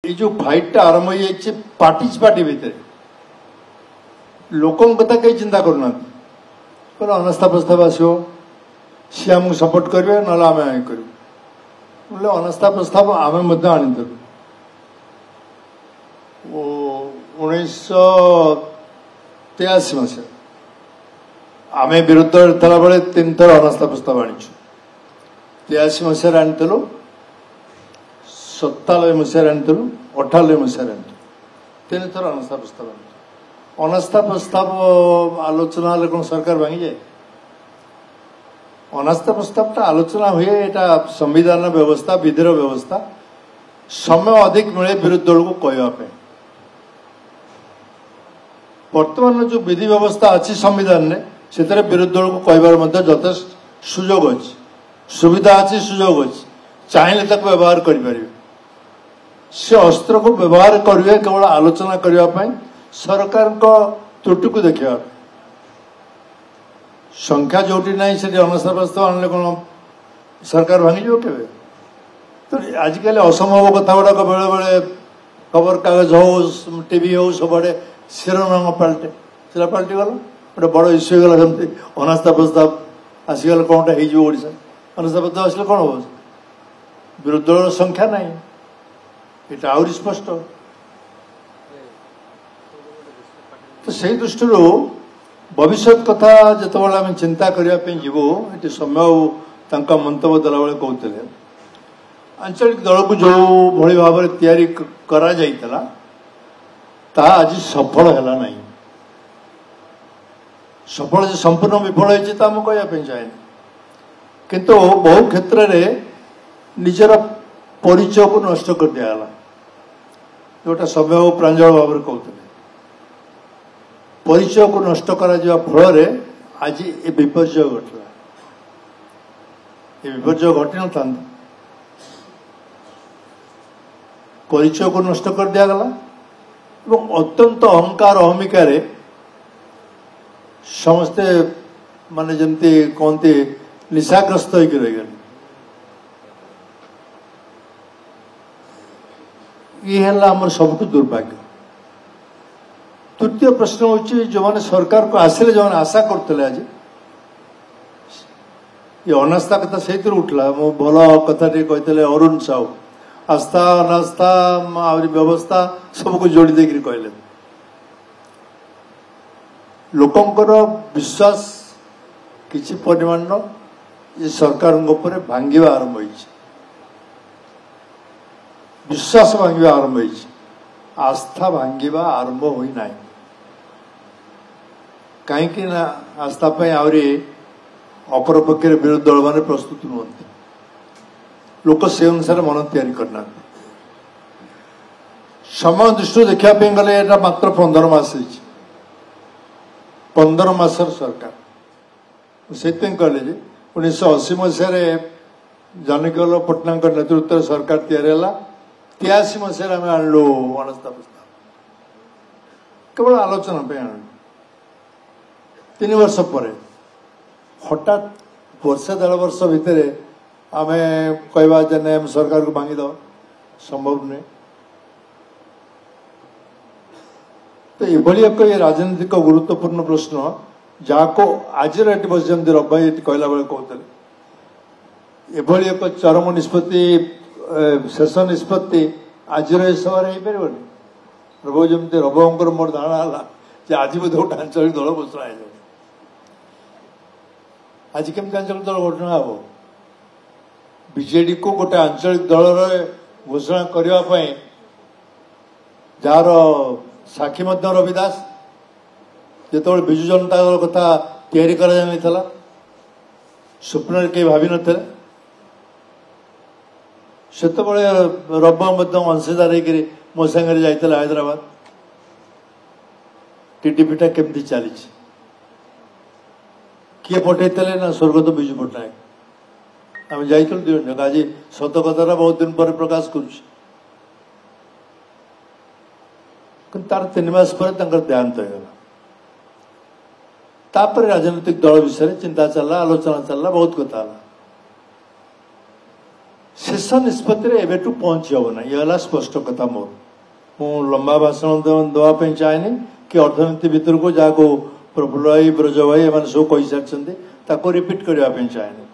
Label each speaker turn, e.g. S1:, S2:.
S1: ये जो फाइटा आरंभ हो पार्टी भितर लोक कथा कहीं चिंता करना कहले अनास्था प्रस्ताव आसो सी आमको सपोर्ट करेंगे ना आम कर अनास्था प्रस्ताव आम आनीलु 1983 मसीह आम विरोध था बेले 3 थर अनास्था प्रस्ताव आनीचु 83 मसीह आनीलु 97 मसीह आनीलु 98 मसीह आनीलु 3 थर अनास्था प्रस्ताव आनीचु अनास्था प्रस्ताव आलोचना कौन सरकार भांगी जाए अनास्था प्रस्ताव आलोचना हुए यहाँ संविधान व्यवस्था विधिर व्यवस्था समय अधिक मिले विरोधी दल को कहवाई वर्तमान जो विधि व्यवस्था अच्छी संविधान ने से विरोधी दल को कहबार यथेष्ट सुजोग अच्छी सुविधा अच्छी सुजोग अच्छी चाहिए तक व्यवहार करें से अस्त्र को व्यवहार करेंगे केवल आलोचना करने सरकार त्रुटि को देखा संख्या जोटी ना से अनास्था प्रस्ताव आने कौन सरकार भांगी के तो आजिकल असंभव कथा गुड़ाक बेले बेले खबर कागज हो टीवी हो सब शिरोनाम पलटे से पलटि गला गोटे बड़ इश्यू होगा जमी अनास्था प्रस्ताव आसीगला कौन हो अनास्था प्रस्ताव आसले कौन हम विरोधी दल संख्या ना ये आहरी स्पष्ट तो से दृष्टि भविष्य कथा जो आम चिंता करने जीवु ये समय मंतव्य देला बेले कहते आंचलिक दल को जो भली भाव तैयारी करा जाइतला आज सफल है ना सफल संपूर्ण विफल होती तो आम कहवाई चाहे किंतु बहु क्षेत्र में निजर परिचय को नष्ट कर दिगला जोटा समय प्रांजल भाव में कहते परिचय को नष्ट करा फल आज ये विपर्य घटला ये विपर्य घटी न था परिचय को नष्ट कर दिगला अत्यंत अहंकार अहमिकार समस्ते माने जमती कहते निशाग्रस्त होकर रही ये है सबुठ दुर्भाग्य तृतीय प्रश्न हूँ जो मैंने सरकार को आसिले जो आशा करते आज ये अनास्था कथा से उठला मो भल कथा कहते अरुण साहू आस्था अनास्था आहरी व्यवस्था सबको जोड़ी देकर कहले लोकंकर विश्वास किसी परिमाण ये सरकार भांगा आरंभ हो विश्वास भांगा आरंभ हो आस्था भांगा आरंभ होना कहीं आस्था आहरी अपर पक्ष विरोधी दल मैंने प्रस्तुत नुहति लोक से अनुसार मन तैयारी करना समय दृष्टि देखापी गले मात्र 15 मास 15 मासर सरकार से कहले 1980 मसीह जानकीवल्लभ पट्टनायक नेतृत्व सरकार तैयारी 83 मसीह आम आणलु अनास्था प्रस्ताव केवल आलोचना आणलु 3 वर्ष पर हठात वर्षे 1.5 वर्ष भितर आम कहवा जे आम सरकार को भांगी दवा संभव नहीं तो ये एक ये राजनीतिक गुरुत्वपूर्ण प्रश्न जहाँ आज बस जमी रबाई कहला बेले कहते ये एक चरम निष्पत्ति शेष निष्पत्ति आज सभार हो पार रब जमी रबर मोर धारणा है आज बोधे गोटे आंचलिक दल घोषणा हो आज केमती आंचलिक दल घोषणा हम बीजेडी को गोटे आंचलिक दल घोषणा करने जार साक्षी रविदास जो विजु जनता दल कथा तैयारी करा स्वप्न कई भावी न से रब अंशीदार होकर मो सांगे जाते हैदराबाद टीडीपीटा केमती चली किए पठे ना स्वर्गत विजु पट्टनायक आम जाइल 2 जन आज सत कथा बहुत दिन पर प्रकाश तार 3 मास पर देहांत होगा राजनीतिक दल विषय चिंता चलला आलोचना चलला बहुत कथा शेष ଶେଷ ନିଷ୍ପତ୍ତିରେ ଏବେଠୁ ପହଞ୍ଚି ହେବ ନା। ଇଏ ହେଲା ସ୍ପଷ୍ଟ କଥା ମୋର। ମୁଁ ଲମ୍ବା ଭାଷଣ ଦେବା ପାଇଁ ଚାହେଁନି କି ଅର୍ଥନୀତି ଭିତରକୁ ଯାହାକୁ ପ୍ରଫୁଲ୍ଲ ଭାଇ, ବ୍ରଜ ଭାଇ ଏମାନେ ସବୁ କହିସାରିଛନ୍ତି ତାକୁ ରିପିଟ୍ କରିବା ପାଇଁ ଚାହେଁନି।